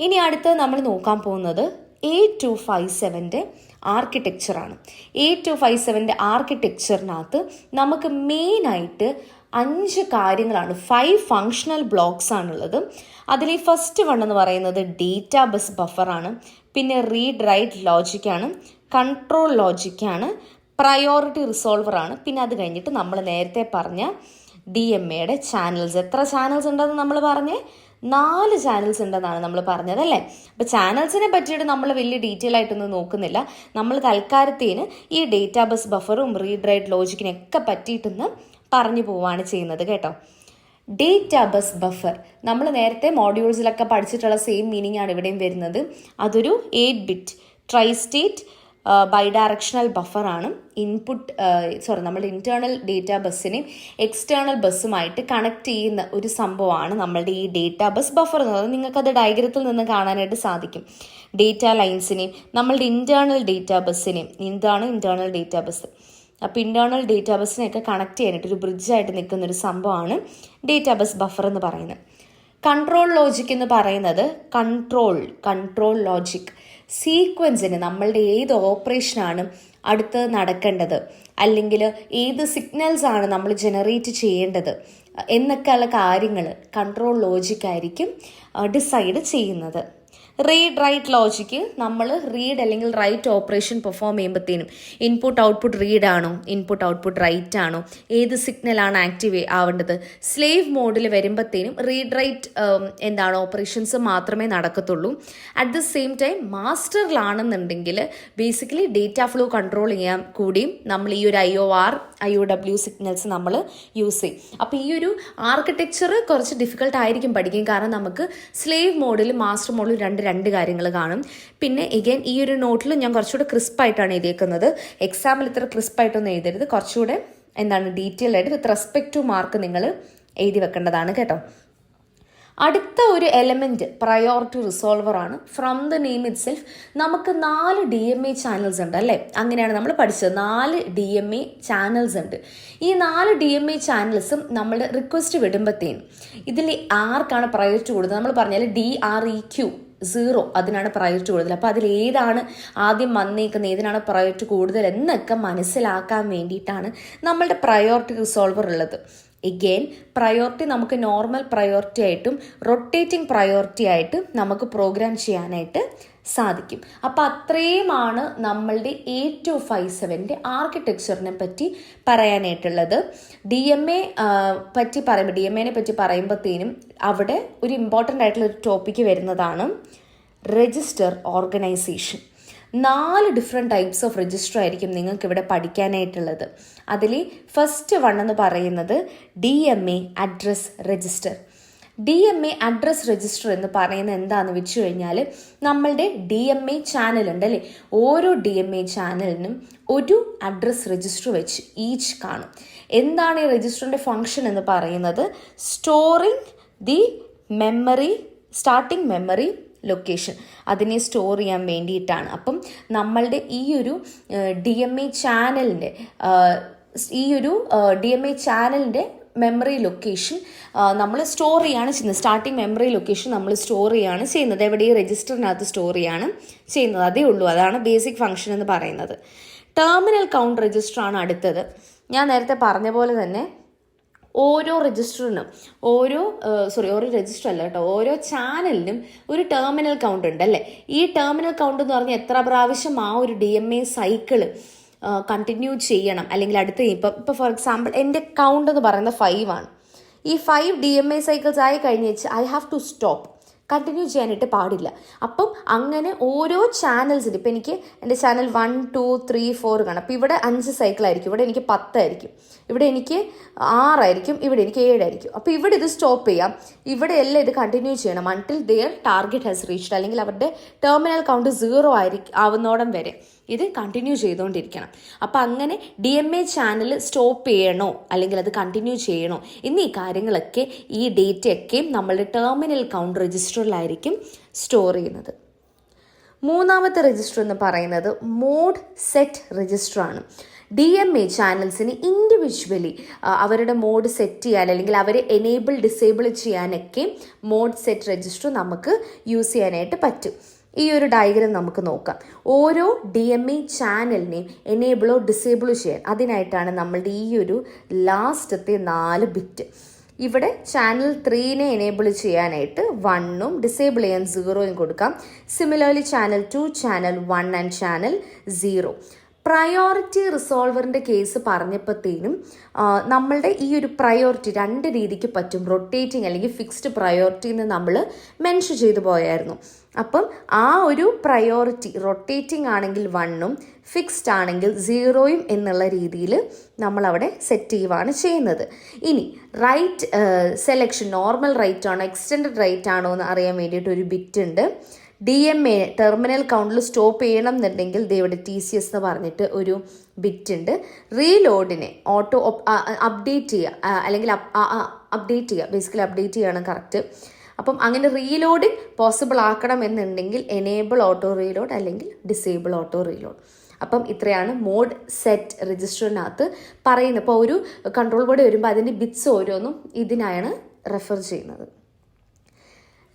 ഇനി അടുത്ത് നമ്മൾ നോക്കാൻ പോകുന്നത് A257 ആർക്കിടെക്ചറാണ്. A257 ആർക്കിടെക്ചറിനകത്ത് നമുക്ക് മെയിനായിട്ട് 5 കാര്യങ്ങളാണ്, 5 ഫങ്ഷണൽ ബ്ലോക്സ് ആണുള്ളത്. അതിൽ ഈ ഫസ്റ്റ് വൺ എന്ന് പറയുന്നത് ഡേറ്റാ ബസ് ബഫറാണ്, പിന്നെ റീഡ് റൈറ്റ് ലോജിക്കാണ്, കൺട്രോൾ ലോജിക്കാണ്, പ്രയോറിറ്റി റിസോൾവറാണ്, പിന്നെ അത് കഴിഞ്ഞിട്ട് നമ്മൾ നേരത്തെ പറഞ്ഞ DMAയുടെ ചാനൽസ്. എത്ര ചാനൽസ് ഉണ്ടെന്ന് നമ്മൾ പറഞ്ഞേ? 4 ചാനൽസ് ഉണ്ടെന്നാണ് നമ്മൾ പറഞ്ഞത് അല്ലേ. അപ്പോൾ ചാനൽസിനെ പറ്റിയിട്ട് നമ്മൾ വലിയ ഡീറ്റെയിൽ ആയിട്ടൊന്നും നോക്കുന്നില്ല. നമ്മൾ തൽക്കാലത്തേന് ഈ ഡേറ്റാ ബസ് ബഫറും റീഡ് റൈറ്റ് ലോജിക്കിനൊക്കെ പറ്റിയിട്ടൊന്ന് പറഞ്ഞു പോവുകയാണ് ചെയ്യുന്നത് കേട്ടോ. ഡേറ്റാ ബസ് ബഫർ നമ്മൾ നേരത്തെ മോഡ്യൂൾസിലൊക്കെ പഠിച്ചിട്ടുള്ള സെയിം മീനിങ് ആണ് ഇവിടെയും വരുന്നത്. അതൊരു 8-bit ട്രൈ സ്റ്റേറ്റ് ബൈഡയറക്ഷണൽ ബഫറാണ്. നമ്മുടെ ഇന്റേണൽ ഡേറ്റാ ബസ്സിനെയും എക്സ്റ്റേണൽ ബസ്സുമായിട്ട് കണക്ട് ചെയ്യുന്ന ഒരു സംഭവമാണ് നമ്മളുടെ ഈ ഡേറ്റാ ബസ് ബഫർ എന്ന് പറയുന്നത്. നിങ്ങൾക്കത് ഡയഗ്രത്തിൽ നിന്ന് കാണാനായിട്ട് സാധിക്കും. ഡേറ്റാ ലൈൻസിനെയും നമ്മളുടെ ഇന്റേണൽ ഡേറ്റാ ബസ്സിനെയും, എന്താണ് ഇന്റേണൽ ഡേറ്റാ ബസ്, അപ്പോൾ ഇന്റേണൽ ഡേറ്റാ ബസ്സിനെയൊക്കെ കണക്ട് ചെയ്യാനായിട്ട് ഒരു ബ്രിഡ്ജായിട്ട് നിൽക്കുന്ന ഒരു സംഭവമാണ് ഡേറ്റാ ബസ് ബഫർ എന്ന് പറയുന്നത്. കൺട്രോൾ ലോജിക് എന്ന് പറയുന്നത് കൺട്രോൾ ലോജിക് സീക്വൻസിന് നമ്മളുടെ ഏത് ഓപ്പറേഷനാണ് അടുത്ത് നടക്കേണ്ടത്, അല്ലെങ്കിൽ ഏത് സിഗ്നൽസ് ആണ് നമ്മൾ ജനറേറ്റ് ചെയ്യേണ്ടത് എന്നൊക്കെയുള്ള കാര്യങ്ങൾ കൺട്രോൾ ലോജിക് ആയിരിക്കും ഡിസൈഡ് ചെയ്യുന്നത്. റീഡ് റൈറ്റ് ലോജിക്ക് നമ്മൾ റീഡ് അല്ലെങ്കിൽ റൈറ്റ് ഓപ്പറേഷൻ പെർഫോം ചെയ്യുമ്പോഴത്തേനും ഇൻപുട്ട് ഔട്ട്പുട്ട് റീഡ് ആണോ, ഇൻപുട്ട് ഔട്ട്പുട്ട് റൈറ്റ് ആണോ, ഏത് സിഗ്നലാണ് ആക്റ്റീവ് ആവേണ്ടത്. സ്ലേവ് മോഡിൽ വരുമ്പോഴത്തേനും റീഡ് റൈറ്റ് ഓപ്പറേഷൻസ് മാത്രമേ നടക്കത്തുള്ളൂ. അറ്റ് ദ സെയിം ടൈം മാസ്റ്ററിലാണെന്നുണ്ടെങ്കിൽ ബേസിക്കലി ഡേറ്റ ഫ്ലോ കൺട്രോൾ ചെയ്യാൻ കൂടിയും നമ്മൾ ഈ ഒരു IOR IOW സിഗ്നൽസ് നമ്മൾ യൂസ് ചെയ്യും. അപ്പോൾ ഈ ഒരു ആർക്കിടെക്ചർ കുറച്ച് ഡിഫിക്കൽട്ട് ആയിരിക്കും പഠിക്കും, കാരണം നമുക്ക് സ്ലേവ് മോഡിൽ മാസ്റ്റർ മോഡിൽ രണ്ട് കാര്യങ്ങൾ കാണും. പിന്നെ എഗെയിൻ ഈ ഒരു നോട്ടിൽ ഞാൻ കുറച്ചുകൂടെ ക്രിസ്പായിട്ടാണ് എഴുതിയേക്കുന്നത്. എക്സാമിൽ ഇത്ര ക്രിസ്പായിട്ടൊന്നും എഴുതരുത്, കുറച്ചുകൂടെ ഡീറ്റെയിൽ ആയിട്ട് വിത്ത് റെസ്പെക്ട് ടു മാർക്ക് നിങ്ങൾ എഴുതി വെക്കേണ്ടതാണ് കേട്ടോ. അടുത്ത ഒരു എലമെന്റ് പ്രയോറിറ്റി റിസോൾവർ ആണ്. From the name it self നമുക്ക് 4 DMA ചാനൽസ് ഉണ്ട് അല്ലേ, അങ്ങനെയാണ് നമ്മൾ പഠിച്ചത്. 4 DMA ചാനൽസ് ഉണ്ട്. ഈ 4 DMA ചാനൽസും നമ്മൾ റിക്വസ്റ്റ് വിടുമ്പോഴത്തേനും ഇതിൽ ആർക്കാണ് പ്രയോറിറ്റി കൂടുതൽ, നമ്മൾ പറഞ്ഞാൽ DREQ 0 അതിനാണ് പ്രയോറിറ്റി കൂടുതൽ. അപ്പോൾ അതിൽ ഏതാണ് ആദ്യം വന്നേക്കുന്നത്, ഏതിനാണ് പ്രയോറിറ്റി കൂടുതൽ എന്നൊക്കെ മനസ്സിലാക്കാൻ വേണ്ടിയിട്ടാണ് നമ്മളുടെ പ്രയോറിറ്റി റിസോൾവർ ഉള്ളത്. എഗെയിൻ പ്രയോറിറ്റി നമുക്ക് നോർമൽ പ്രയോറിറ്റി ആയിട്ടും റൊട്ടേറ്റിംഗ് പ്രയോറിറ്റി ആയിട്ടും നമുക്ക് പ്രോഗ്രാം ചെയ്യാനായിട്ട് സാധിക്കും. അപ്പോൾ അത്രയുമാണ് നമ്മളുടെ A257 ആർക്കിടെക്ചറിനെ പറ്റി പറയാനായിട്ടുള്ളത്. DMA DMAനെ പറ്റി പറയുമ്പോഴത്തേനും അവിടെ ഒരു ഇമ്പോർട്ടൻ്റ് ആയിട്ടുള്ള ഒരു ടോപ്പിക്ക് വരുന്നതാണ് register organisation. 4 different types of register ആയിരിക്കും നിങ്ങൾക്ക് ഇവിടെ പഠിക്കാനായിട്ടുള്ളത്. അതിൽ ഫസ്റ്റ് വൺ എന്ന് പറയുന്നത് DMA address register. DMA address register എന്ന് പറയുന്നത് എന്താണെന്ന് വെച്ച് കഴിഞ്ഞാൽ നമ്മളുടെ DMA ചാനൽ ഉണ്ട് അല്ലേ, ഓരോ DMA ചാനലിനും ഒരു അഡ്രസ് രജിസ്റ്റർ വെച്ച് ഈച്ച് കാണും. എന്താണ് ഈ രജിസ്റ്ററിൻ്റെ ഫങ്ഷൻ എന്ന് പറയുന്നത്? Storing the memory, starting memory location, അതിനെ സ്റ്റോർ ചെയ്യാൻ വേണ്ടിയിട്ടാണ്. അപ്പം നമ്മളുടെ ഈ ഒരു DMA ചാനലിൻ്റെ മെമ്മറി ലൊക്കേഷൻ നമ്മൾ സ്റ്റോർ ചെയ്യാണ് ചെയ്യുന്നത്. സ്റ്റാർട്ടിങ് മെമ്മറി ലൊക്കേഷൻ നമ്മൾ സ്റ്റോർ ചെയ്യാണ് ചെയ്യുന്നത്. എവിടെ? ഈ രജിസ്റ്ററിനകത്ത് സ്റ്റോർ ചെയ്യാണ് ചെയ്യുന്നത്. അതേ ഉള്ളൂ, അതാണ് ബേസിക് ഫങ്ഷൻ എന്ന് പറയുന്നത്. ടെർമിനൽ കൗണ്ട് രജിസ്റ്റർ ആണ് അടുത്തത്. ഞാൻ നേരത്തെ പറഞ്ഞ പോലെ തന്നെ ഓരോ രജിസ്റ്ററിനും ഓരോ രജിസ്റ്റർ അല്ല കേട്ടോ, ഓരോ ചാനലിനും ഒരു ടെർമിനൽ കൗണ്ട് ഉണ്ട് അല്ലേ. ഈ ടെർമിനൽ കൗണ്ട് എന്ന് പറഞ്ഞാൽ എത്ര പ്രാവശ്യം ആ ഒരു DMA സൈക്കിള് കണ്ടിന്യൂ ചെയ്യണം, അല്ലെങ്കിൽ അടുത്ത് ഇപ്പോൾ ഫോർ എക്സാമ്പിൾ എൻ്റെ കൗണ്ട് എന്ന് പറയുന്നത് 5 ആണ്. ഈ 5 DMA സൈക്കിൾസ് ആയി കഴിഞ്ഞ് വെച്ച് I have to stop, continue ചെയ്യാനായിട്ട് പാടില്ല. അപ്പം അങ്ങനെ ഓരോ ചാനൽസിന് ഇപ്പം എനിക്ക് എൻ്റെ ചാനൽ 1, 2, 3, 4 കാണാം. അപ്പോൾ ഇവിടെ 5 സൈക്കിളായിരിക്കും, ഇവിടെ എനിക്ക് 10 ആയിരിക്കും, ഇവിടെ എനിക്ക് 6 ആയിരിക്കും, ഇവിടെ എനിക്ക് 7 ആയിരിക്കും. അപ്പോൾ ഇവിടെ ഇത് സ്റ്റോപ്പ് ചെയ്യാം, ഇവിടെ എല്ലാം ഇത് കണ്ടിന്യൂ ചെയ്യണം until their target has reached, അല്ലെങ്കിൽ അവരുടെ ടെർമിനൽ കൗണ്ട് 0 ആവുന്നോടം വരെ ഇത് കണ്ടിന്യൂ ചെയ്തുകൊണ്ടിരിക്കണം. അപ്പം അങ്ങനെ DMA ചാനൽ സ്റ്റോപ്പ് ചെയ്യണോ അല്ലെങ്കിൽ അത് കണ്ടിന്യൂ ചെയ്യണോ എന്നീ കാര്യങ്ങളൊക്കെ ഈ ഡേറ്റയൊക്കെയും നമ്മളുടെ ടെർമിനൽ കൗണ്ട് രജിസ്റ്ററിലായിരിക്കും സ്റ്റോർ ചെയ്യുന്നത്. മൂന്നാമത്തെ രജിസ്റ്റർ എന്ന് പറയുന്നത് മോഡ് സെറ്റ് രജിസ്റ്റർ ആണ്. DMA ചാനൽസിന് ഇൻഡിവിജ്വലി അവരുടെ മോഡ് സെറ്റ് ചെയ്യാൻ അല്ലെങ്കിൽ അവരെ എനേബിൾ ഡിസേബിൾ ചെയ്യാനൊക്കെ മോഡ് സെറ്റ് രജിസ്റ്റർ നമുക്ക് യൂസ് ചെയ്യാനായിട്ട് പറ്റും. ഈ ഒരു ഡയഗ്രം നമുക്ക് നോക്കാം. ഓരോ DMA ചാനലിനെയും എനേബിളോ ഡിസേബിളോ ചെയ്യാൻ അതിനായിട്ടാണ് നമ്മളുടെ ഈ ഒരു ലാസ്റ്റത്തെ 4 ബിറ്റ്. ഇവിടെ ചാനൽ 3നെ എനേബിൾ ചെയ്യാനായിട്ട് 1ഉം ഡിസേബിൾ ചെയ്യാൻ 0യും കൊടുക്കാം. Similarly channel 2, channel 1 and channel 0. Priority റിസോൾവറിൻ്റെ കേസ് പറഞ്ഞപ്പോഴത്തേനും നമ്മളുടെ ഈ ഒരു പ്രയോറിറ്റി 2 രീതിക്ക് പറ്റും. റൊട്ടേറ്റിംഗ് അല്ലെങ്കിൽ ഫിക്സ്ഡ് പ്രയോറിറ്റി എന്ന് നമ്മൾ മെൻഷൻ ചെയ്തു പോയായിരുന്നു. അപ്പം ആ ഒരു പ്രയോറിറ്റി റൊട്ടേറ്റിംഗ് ആണെങ്കിൽ 1ഉം ഫിക്സ്ഡ് ആണെങ്കിൽ 0യും എന്നുള്ള രീതിയിൽ നമ്മളവിടെ സെറ്റ് ചെയ്യുവാണ് ചെയ്യുന്നത്. ഇനി റൈറ്റ് സെലക്ഷൻ നോർമൽ റൈറ്റ് ആണോ എക്സ്റ്റെൻഡഡ് റൈറ്റ് ആണോ എന്ന് അറിയാൻ വേണ്ടിയിട്ട് ഒരു ബിറ്റ് ഉണ്ട്. DMA ടെർമിനൽ കൗണ്ടിൽ സ്റ്റോപ്പ് ചെയ്യണം എന്നുണ്ടെങ്കിൽ ഇവിടെ TCS എന്ന് പറഞ്ഞിട്ട് ഒരു ബിറ്റ് ഉണ്ട്. റീലോഡിനെ ഓട്ടോ അപ്ഡേറ്റ് ചെയ്യുക അല്ലെങ്കിൽ അപ്ഡേറ്റ് ചെയ്യുക, ബേസിക്കലി അപ്ഡേറ്റ് ചെയ്യണം കറക്റ്റ്. അപ്പം അങ്ങനെ റീലോഡിങ് പോസിബിൾ ആക്കണം എന്നുണ്ടെങ്കിൽ എനേബിൾ ഓട്ടോ റീലോഡ് അല്ലെങ്കിൽ ഡിസേബിൾ ഓട്ടോ റീലോഡ്. അപ്പം ഇത്രയാണ് മോഡ് സെറ്റ് രജിസ്റ്ററിനകത്ത് പറയുന്നത്. ഇപ്പോൾ ഒരു കൺട്രോൾ വേർഡ് വരുമ്പോൾ അതിൻ്റെ ബിറ്റ്സ് ഓരോന്നും ഇതിനാണ് റെഫർ ചെയ്യുന്നത്.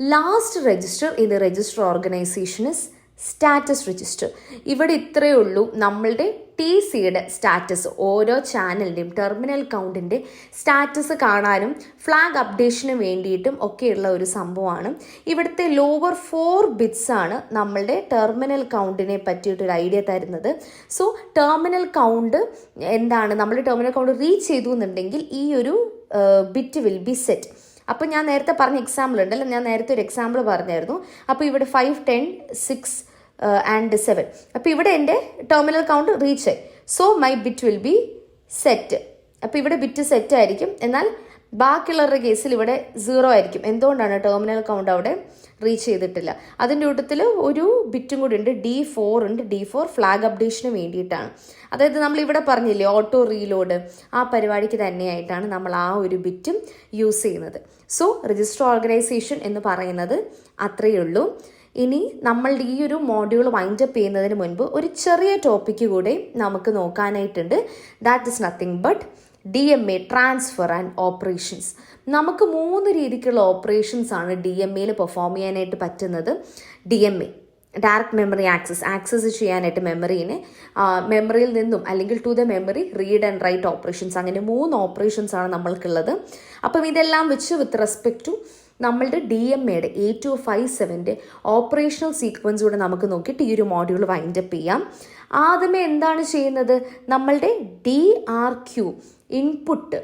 Last register in the register organisation is status register. ഇവിടെ ഇത്രയേ ഉള്ളൂ നമ്മളുടെ TCയുടെ സ്റ്റാറ്റസ്, ഓരോ ചാനലിൻ്റെയും ടെർമിനൽ കൗണ്ടിൻ്റെ സ്റ്റാറ്റസ് കാണാനും ഫ്ലാഗ് അപ്ഡേഷന് വേണ്ടിയിട്ടും ഒക്കെയുള്ള ഒരു സംഭവമാണ്. ഇവിടുത്തെ ലോവർ 4 ബിറ്റ്സ് ആണ് നമ്മളുടെ ടെർമിനൽ കൗണ്ടിനെ പറ്റിയിട്ടൊരു ഐഡിയ തരുന്നത്. സോ ടെർമിനൽ കൗണ്ട് എന്താണ്, നമ്മളുടെ ടെർമിനൽ കൗണ്ട് റീച്ച് ചെയ്തു എന്നുണ്ടെങ്കിൽ ഈ ഒരു ബിറ്റ് വിൽ ബി സെറ്റ്. അപ്പോൾ ഞാൻ നേരത്തെ പറഞ്ഞ എക്സാമ്പിൾ ഉണ്ടല്ലോ, ഞാൻ നേരത്തെ ഒരു എക്സാമ്പിൾ പറഞ്ഞായിരുന്നു. അപ്പോൾ ഇവിടെ 5, 10, 6 ആൻഡ് 7. അപ്പോൾ ഇവിടെ എൻ്റെ ടെർമിനൽ കൗണ്ട് റീച്ച് ആയി. So my bit will be set. അപ്പോൾ ഇവിടെ ബിറ്റ് സെറ്റ് ആയിരിക്കും. എന്നാൽ ബാക്കിയുള്ളവരുടെ കേസിൽ ഇവിടെ 0 ആയിരിക്കും. എന്തുകൊണ്ടാണ്? ടെർമിനൽ കൗണ്ട് അവിടെ റീച്ച് ചെയ്തിട്ടില്ല. അതിൻ്റെ കൂട്ടത്തിൽ ഒരു ബിറ്റും കൂടി ഉണ്ട്, D4 ഉണ്ട്. D4 ഫ്ലാഗ് അപ്ഡേഷന് വേണ്ടിയിട്ടാണ്. അതായത് നമ്മൾ ഇവിടെ പറഞ്ഞില്ലേ ഓട്ടോ റീലോഡ്, ആ പരിപാടിക്ക് തന്നെയായിട്ടാണ് നമ്മൾ ആ ഒരു ബിറ്റും യൂസ് ചെയ്യുന്നത്. സോ രജിസ്റ്റർ ഓർഗനൈസേഷൻ എന്ന് പറയുന്നത് അത്രയേ ഉള്ളൂ. ഇനി നമ്മളുടെ ഈ ഒരു മോഡ്യൂൾ വൈൻഡപ്പ് ചെയ്യുന്നതിന് മുൻപ് ഒരു ചെറിയ ടോപ്പിക്ക് കൂടെ നമുക്ക് നോക്കാനായിട്ടുണ്ട്. That is nothing but DMA transfer and operations. നമുക്ക് 3 രീതിക്കുള്ള ഓപ്പറേഷൻസ് ആണ് DMAയിൽ പെർഫോം ചെയ്യാനായിട്ട് പറ്റുന്നത്. DMA ഡയറക്റ്റ് മെമ്മറി ആക്സസ് ചെയ്യാനായിട്ട് മെമ്മറിയിൽ നിന്നും അല്ലെങ്കിൽ to the memory read and write operations. അങ്ങനെ 3 ഓപ്പറേഷൻസ് ആണ് നമ്മൾക്കുള്ളത്. അപ്പം ഇതെല്ലാം വെച്ച് വിത്ത് റെസ്പെക്ട് ടു നമ്മളുടെ DMAയുടെ 8257 ഓപ്പറേഷണൽ സീക്വൻസ് കൂടെ നമുക്ക് നോക്കിയിട്ട് ഈ ഒരു മോഡ്യൂൾ വൈൻഡപ്പ് ചെയ്യാം. ആദ്യമേ എന്താണ് ചെയ്യുന്നത്, നമ്മളുടെ DRQ ഇൻപുട്ട്,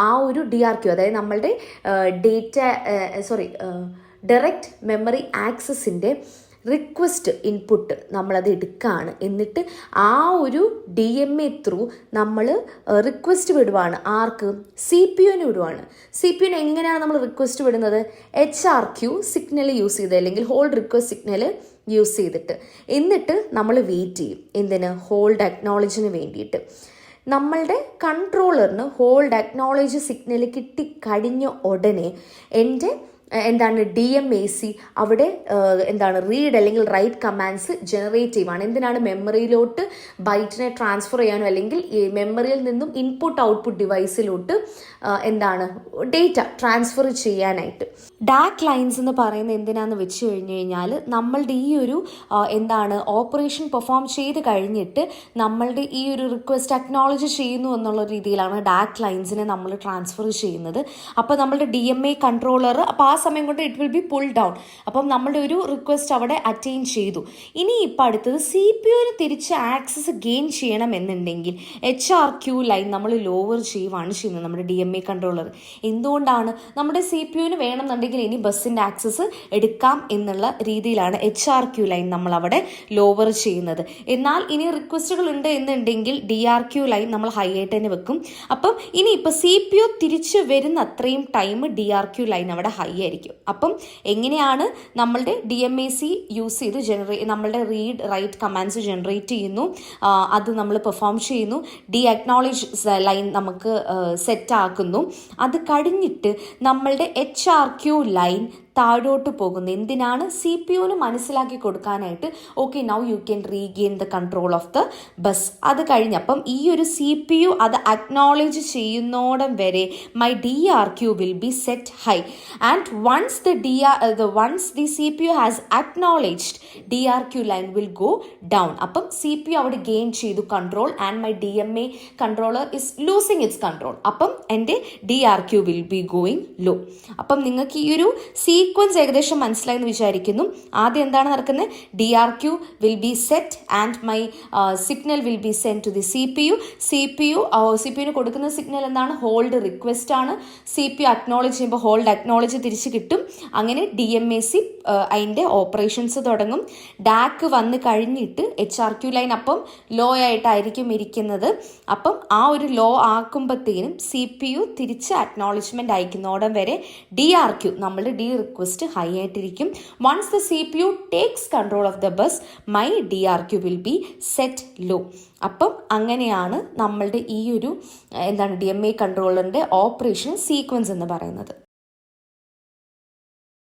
ആ ഒരു DRQ അതായത് നമ്മളുടെ ഡയറക്റ്റ് മെമ്മറി ആക്സസിൻ്റെ റിക്വസ്റ്റ് ഇൻപുട്ട് നമ്മളത് എടുക്കുകയാണ്. എന്നിട്ട് ആ ഒരു DMA ത്രൂ നമ്മൾ റിക്വസ്റ്റ് വിടുവാണ്. ആർക്ക്? CPU-ന് വിടുവാണ്. CPU-ന് എങ്ങനെയാണ് നമ്മൾ റിക്വസ്റ്റ് വിടുന്നത്? HRQ സിഗ്നൽ യൂസ് ചെയ്ത് അല്ലെങ്കിൽ ഹോൾഡ് റിക്വസ്റ്റ് സിഗ്നൽ യൂസ് ചെയ്തിട്ട്. എന്നിട്ട് നമ്മൾ വെയിറ്റ് ചെയ്യും. എന്തിന്? ഹോൾഡ് അക്നോളജിന് വേണ്ടിയിട്ട്. നമ്മളുടെ കൺട്രോളറിന് ഹോൾഡ് അക്നോളജ് സിഗ്നൽ കിട്ടിക്കഴിഞ്ഞ ഉടനെ DMAC അവിടെ റീഡ് അല്ലെങ്കിൽ റൈറ്റ് കമാൻഡ്സ് ജനറേറ്റ് ചെയ്യുവാണ്. എന്തിനാണ്? മെമ്മറിയിലോട്ട് ബൈറ്റിനെ ട്രാൻസ്ഫർ ചെയ്യാനോ അല്ലെങ്കിൽ മെമ്മറിയിൽ നിന്നും ഇൻപുട്ട് ഔട്ട്പുട്ട് ഡിവൈസിലോട്ട് ഡേറ്റ ട്രാൻസ്ഫർ ചെയ്യാനായിട്ട്. DAC ലൈൻസ് എന്ന് പറയുന്നത് എന്തിനാന്ന് വെച്ച് കഴിഞ്ഞാൽ നമ്മളുടെ ഈ ഒരു ഓപ്പറേഷൻ പെർഫോം ചെയ്ത് കഴിഞ്ഞിട്ട് നമ്മളുടെ ഈ ഒരു റിക്വസ്റ്റ് അക്നോളജ് ചെയ്യുന്നു എന്നുള്ള രീതിയിലാണ് DAC ലൈൻസിനെ നമ്മൾ ട്രാൻസ്ഫർ ചെയ്യുന്നത്. അപ്പോൾ നമ്മളുടെ DMA കൺട്രോളർ അപ്പോൾ ആ സമയം കൊണ്ട് it will be pull down. അപ്പം നമ്മളുടെ ഒരു റിക്വസ്റ്റ് അവിടെ അറ്റൈൻ ചെയ്തു. ഇനി ഇപ്പം അടുത്തത് CPU-ന് തിരിച്ച് ആക്സസ് ഗെയിൻ ചെയ്യണം എന്നുണ്ടെങ്കിൽ HRQ ലൈൻ നമ്മൾ ലോവർ ചെയ്യുവാണ് ചെയ്യുന്നത് നമ്മുടെ DMA കൺട്രോളർ. എന്തുകൊണ്ടാണ്? നമ്മുടെ CPU-ന് വേണമെന്നുണ്ടെങ്കിൽ ഇനി ബസ്സിൻ്റെ ആക്സസ് എടുക്കാം എന്നുള്ള രീതിയിലാണ് HRQ ലൈൻ നമ്മൾ അവിടെ ലോവർ ചെയ്യുന്നത്. എന്നാൽ ഇനി റിക്വസ്റ്റുകൾ ഉണ്ട് എന്നുണ്ടെങ്കിൽ DRQ ലൈൻ നമ്മൾ ഹൈ ആയിട്ട് തന്നെ വെക്കും. അപ്പം ഇനി ഇപ്പം CPU തിരിച്ച് വരുന്ന അത്രയും ടൈം DRQ ലൈൻ അവിടെ ഹൈ ആയിരിക്കും. അപ്പം എങ്ങനെയാണ് നമ്മളുടെ DMAC യൂസ് ചെയ്ത് നമ്മളുടെ റീഡ് റൈറ്റ് കമാൻഡ്സ് ജനറേറ്റ് ചെയ്യുന്നു, അത് നമ്മൾ പെർഫോം ചെയ്യുന്നു. അക്നോളജ് ലൈൻ നമുക്ക് സെറ്റ് ആക്കുന്നു. അത് കഴിഞ്ഞിട്ട് നമ്മളുടെ HRQ ലൈൻ താഴോട്ട് പോകുന്നത്. എന്തിനാണ്? സി പി യുവിന് മനസ്സിലാക്കി കൊടുക്കാനായിട്ട്. Okay, now you can regain the control of the bus. അത് കഴിഞ്ഞപ്പം ഈ ഒരു സി പി യു അത് അക്നോളജ് ചെയ്യുന്നോടം വരെ my DRQ will be set high and once the CPU has acknowledged, DRQ line will go down. അപ്പം CPU അവിടെ gain ചെയ്തു control and my DMA controller is losing its control. അപ്പം എൻ്റെ DRQ will be going low. അപ്പം നിങ്ങൾക്ക് ഈ ഒരു sequence ഏകദേശം മനസ്സിലായി എന്ന് വിചാരിക്കുന്നു. ആദ്യം എന്താണ് നടക്കുന്നത്? DRQ will be set and my signal will be send to the CPU. CPUന് കൊടുക്കുന്ന സിഗ്നൽ എന്താണ്? ഹോൾഡ് റിക്വസ്റ്റ് ആണ്. CPU അക്നോളജ് ചെയ്യുമ്പോൾ ഹോൾഡ് അക്നോളജ് തിരിച്ച് കിട്ടും. അങ്ങനെ DMAC അതിൻ്റെ ഓപ്പറേഷൻസ് തുടങ്ങും. DAC വന്ന് കഴിഞ്ഞിട്ട് HRQ ലൈൻ അപ്പം ലോ ആയിട്ടായിരിക്കും ഇരിക്കുന്നത്. അപ്പം ആ ഒരു ലോ ആക്കുമ്പോഴത്തേനും CPU തിരിച്ച് അക്നോളജ്മെൻറ്റ് അയക്കുന്നോടം വരെ DRQ നമ്മളുടെ D റിക്വസ്റ്റ് ഹൈ ആയിട്ടിരിക്കും. Once the CPU takes control of the bus, my DRQ will be set low. അപ്പം അങ്ങനെയാണ് നമ്മളുടെ ഈ ഒരു DMA കൺട്രോളറിൻ്റെ ഓപ്പറേഷൻ സീക്വൻസ് എന്ന് പറയുന്നത്.